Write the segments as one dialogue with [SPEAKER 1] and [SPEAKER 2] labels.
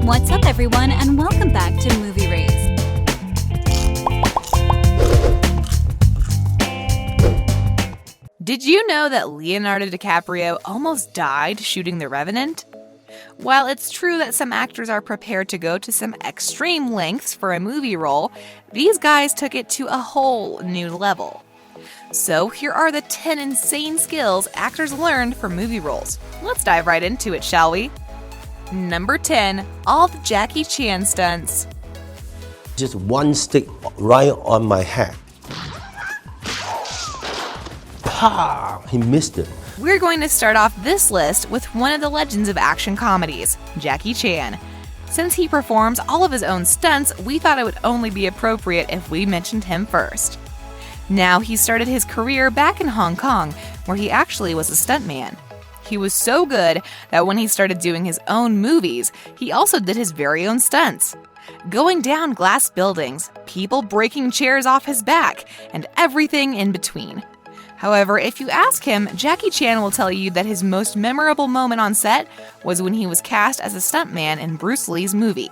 [SPEAKER 1] What's up, everyone, and welcome back to Movie Raised.
[SPEAKER 2] Did you know that Leonardo Dicaprio almost died shooting The Revenant? While it's true that some actors are prepared to go to some extreme lengths for a movie role, these guys took it to a whole new level. So here are the 10 insane skills actors learned for movie roles. Let's dive right into it, shall we? Number 10, all the Jackie Chan stunts.
[SPEAKER 3] Just one stick right on my head. Ha! He missed it.
[SPEAKER 2] We're going to start off this list with one of the legends of action comedies, Jackie Chan. Since he performs all of his own stunts, we thought it would only be appropriate if we mentioned him first. Now, he started his career back in Hong Kong, where he actually was a stuntman. He was so good that when he started doing his own movies, he also did his very own stunts. Going down glass buildings, people breaking chairs off his back, and everything in between. However, if you ask him, Jackie Chan will tell you that his most memorable moment on set was when he was cast as a stuntman in Bruce Lee's movie.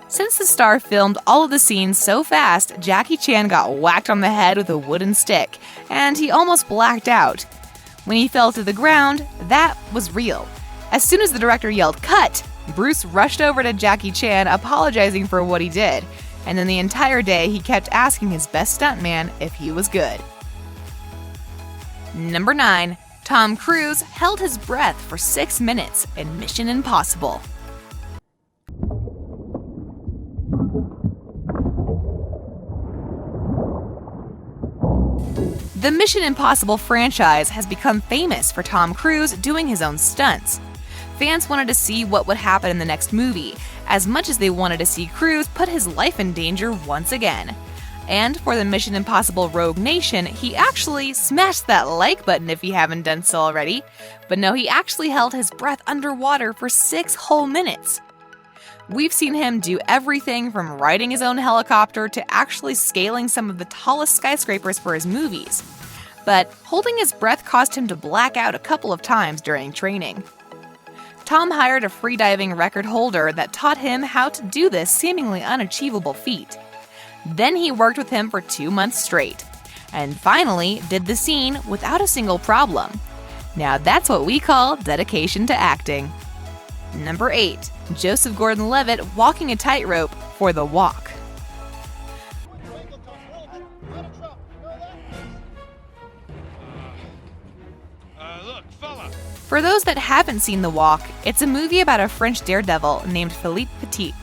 [SPEAKER 2] Since the star filmed all of the scenes so fast, Jackie Chan got whacked on the head with a wooden stick, and he almost blacked out. When he fell to the ground, that was real. As soon as the director yelled, "Cut!" Bruce rushed over to Jackie Chan apologizing for what he did, and then the entire day he kept asking his best stuntman if he was good. Number 9. Tom Cruise held his breath for 6 minutes in Mission Impossible. The Mission Impossible franchise has become famous for Tom Cruise doing his own stunts. Fans wanted to see what would happen in the next movie, as much as they wanted to see Cruise put his life in danger once again. And for the Mission Impossible Rogue Nation, he actually smashed that like button if you haven't done so already. But no, he actually held his breath underwater for 6 whole minutes. We've seen him do everything from riding his own helicopter to actually scaling some of the tallest skyscrapers for his movies. But holding his breath caused him to black out a couple of times during training. Tom hired a freediving record holder that taught him how to do this seemingly unachievable feat. Then he worked with him for 2 months straight, and finally did the scene without a single problem. Now that's what we call dedication to acting. Number 8. Joseph Gordon-Levitt walking a tightrope for The Walk. For those that haven't seen The Walk, it's a movie about a French daredevil named Philippe Petit.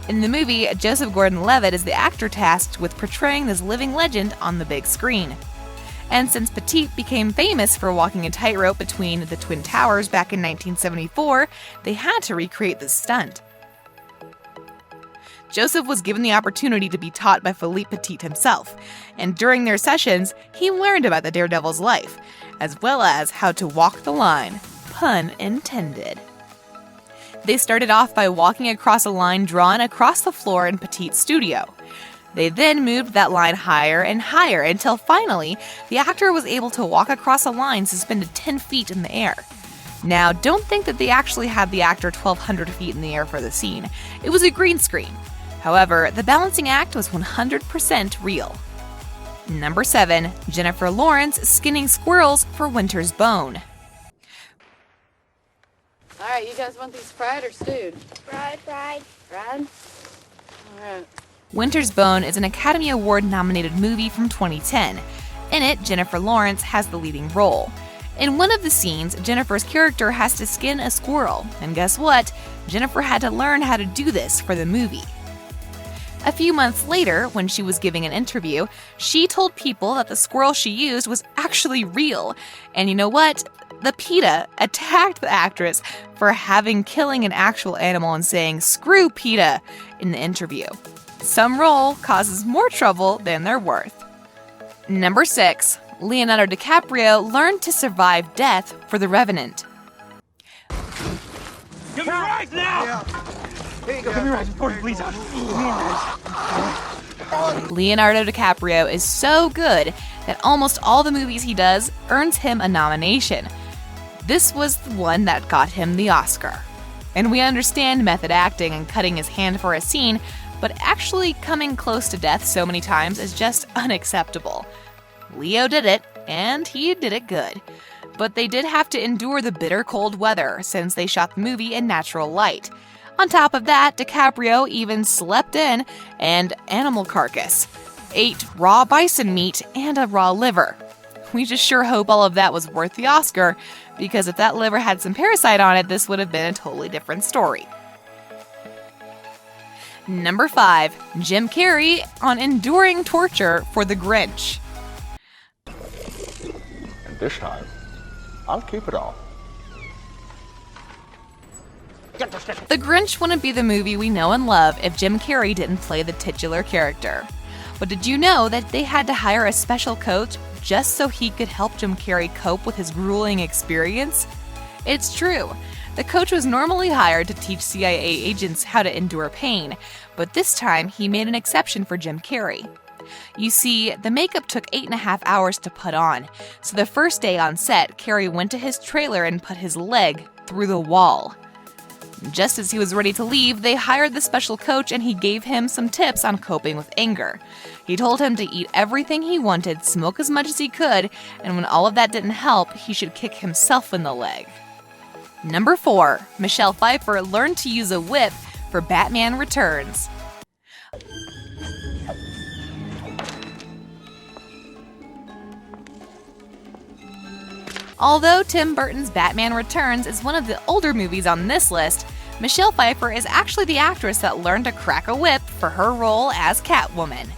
[SPEAKER 2] In the movie, Joseph Gordon-Levitt is the actor tasked with portraying this living legend on the big screen. And since Petit became famous for walking a tightrope between the Twin Towers back in 1974, they had to recreate this stunt. Joseph was given the opportunity to be taught by Philippe Petit himself, and during their sessions, he learned about the daredevil's life, as well as how to walk the line, pun intended. They started off by walking across a line drawn across the floor in Petit's studio. They then moved that line higher and higher until finally, the actor was able to walk across a line suspended 10 feet in the air. Now, don't think that they actually had the actor 1,200 feet in the air for the scene. It was a green screen. However, the balancing act was 100% real. Number 7. Jennifer Lawrence skinning squirrels for Winter's Bone.
[SPEAKER 4] All right, you guys want these fried or stewed?
[SPEAKER 5] Fried.
[SPEAKER 4] Fried? All right.
[SPEAKER 2] Winter's Bone is an Academy Award-nominated movie from 2010. In it, Jennifer Lawrence has the leading role. In one of the scenes, Jennifer's character has to skin a squirrel, and guess what? Jennifer had to learn how to do this for the movie. A few months later, when she was giving an interview, she told people that the squirrel she used was actually real. And you know what? The PETA attacked the actress for killing an actual animal and saying, "Screw PETA," in the interview. Some role causes more trouble than they're worth. Number 6. Leonardo Dicaprio learned to survive death for The Revenant.
[SPEAKER 6] Give me rice now! Yeah. Here you go. Give me rice, please.
[SPEAKER 2] Leonardo DiCaprio is so good that almost all the movies he does earns him a nomination. This was the one that got him the Oscar. And we understand method acting and cutting his hand for a scene, but actually coming close to death so many times is just unacceptable. Leo did it, and he did it good. But they did have to endure the bitter cold weather since they shot the movie in natural light. On top of that, Dicaprio even slept in an animal carcass, ate raw bison meat, and a raw liver. We just sure hope all of that was worth the Oscar, because if that liver had some parasite on it, this would have been a totally different story. Number 5. Jim Carrey on enduring torture for The Grinch.
[SPEAKER 5] And this time, I'll keep it all.
[SPEAKER 2] The Grinch wouldn't be the movie we know and love if Jim Carrey didn't play the titular character. But did you know that they had to hire a special coach just so he could help Jim Carrey cope with his grueling experience? It's true. The coach was normally hired to teach CIA agents how to endure pain, but this time he made an exception for Jim Carrey. You see, the makeup took 8.5 hours to put on, so the first day on set, Carrey went to his trailer and put his leg through the wall. Just as he was ready to leave, they hired the special coach and he gave him some tips on coping with anger. He told him to eat everything he wanted, smoke as much as he could, and when all of that didn't help, he should kick himself in the leg. Number 4. Michelle Pfeiffer learned to use a whip for Batman Returns. Although Tim Burton's Batman Returns is one of the older movies on this list, Michelle Pfeiffer is actually the actress that learned to crack a whip for her role as Catwoman.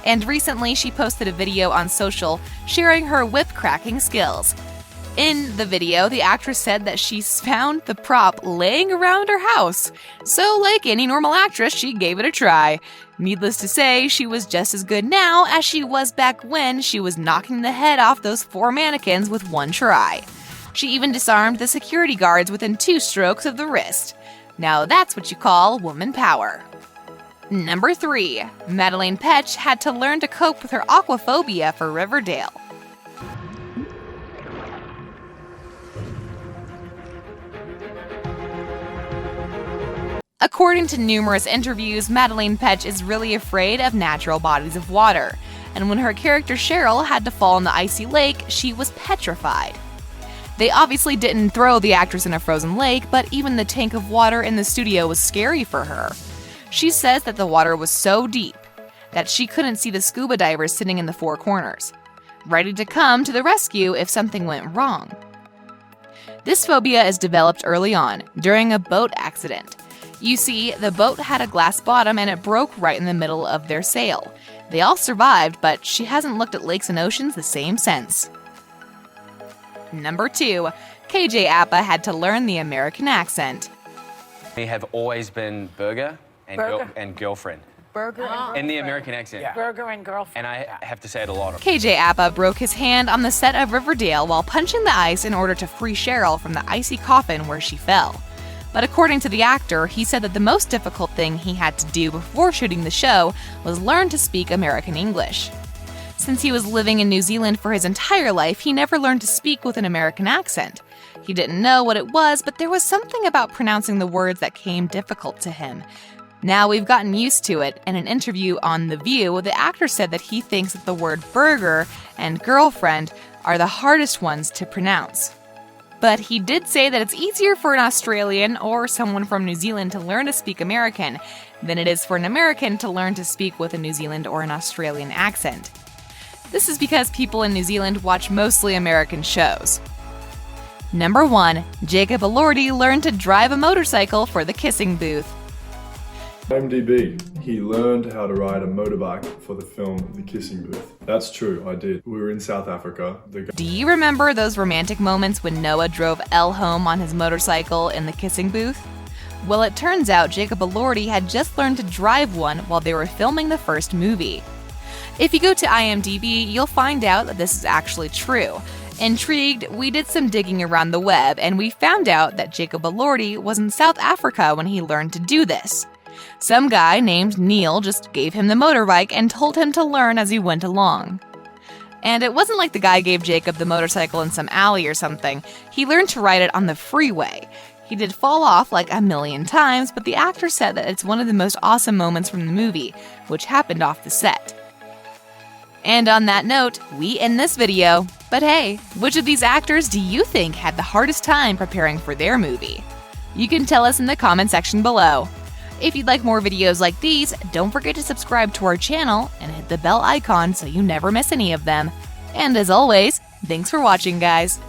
[SPEAKER 2] And recently she posted a video on social sharing her whip cracking skills. In the video, the actress said that she found the prop laying around her house, so like any normal actress, she gave it a try. Needless to say, she was just as good now as she was back when she was knocking the head off those 4 mannequins with one try. She even disarmed the security guards within 2 strokes of the wrist. Now that's what you call woman power. Number 3. Madelaine Petsch had to learn to cope with her aquaphobia for Riverdale. According to numerous interviews, Madelaine Petsch is really afraid of natural bodies of water, and when her character Cheryl had to fall in the icy lake, she was petrified. They obviously didn't throw the actress in a frozen lake, but even the tank of water in the studio was scary for her. She says that the water was so deep that she couldn't see the scuba divers sitting in the 4 corners, ready to come to the rescue if something went wrong. This phobia is developed early on, during a boat accident. You see, the boat had a glass bottom and it broke right in the middle of their sail. They all survived, but she hasn't looked at lakes and oceans the same since. Number 2. KJ Apa had to learn the American accent.
[SPEAKER 7] They have always been burger and girlfriend.
[SPEAKER 8] Burger and
[SPEAKER 7] In the American accent.
[SPEAKER 8] Yeah. Burger and girlfriend.
[SPEAKER 7] And I have to say it a lot.
[SPEAKER 2] KJ Apa broke his hand on the set of Riverdale while punching the ice in order to free Cheryl from the icy coffin where she fell. But according to the actor, he said that the most difficult thing he had to do before shooting the show was learn to speak American English. Since he was living in New Zealand for his entire life, he never learned to speak with an American accent. He didn't know what it was, but there was something about pronouncing the words that came difficult to him. Now we've gotten used to it. In an interview on The View, the actor said that he thinks that the word burger and girlfriend are the hardest ones to pronounce. But he did say that it's easier for an Australian or someone from New Zealand to learn to speak American than it is for an American to learn to speak with a New Zealand or an Australian accent. This is because people in New Zealand watch mostly American shows. Number 1. Jacob Elordi learned to drive a motorcycle for The Kissing Booth.
[SPEAKER 9] IMDb. He learned how to ride a motorbike for the film The Kissing Booth. That's true, I did. We were in South Africa.
[SPEAKER 2] Do you remember those romantic moments when Noah drove Elle home on his motorcycle in The Kissing Booth? Well, it turns out Jacob Elordi had just learned to drive one while they were filming the first movie. If you go to IMDb, you'll find out that this is actually true. Intrigued, we did some digging around the web and we found out that Jacob Elordi was in South Africa when he learned to do this. Some guy named Neil just gave him the motorbike and told him to learn as he went along. And it wasn't like the guy gave Jacob the motorcycle in some alley or something. He learned to ride it on the freeway. He did fall off like a million times, but the actor said that it's one of the most awesome moments from the movie, which happened off the set. And on that note, we end this video. But hey, which of these actors do you think had the hardest time preparing for their movie? You can tell us in the comment section below. If you'd like more videos like these, don't forget to subscribe to our channel and hit the bell icon so you never miss any of them. And as always, thanks for watching, guys!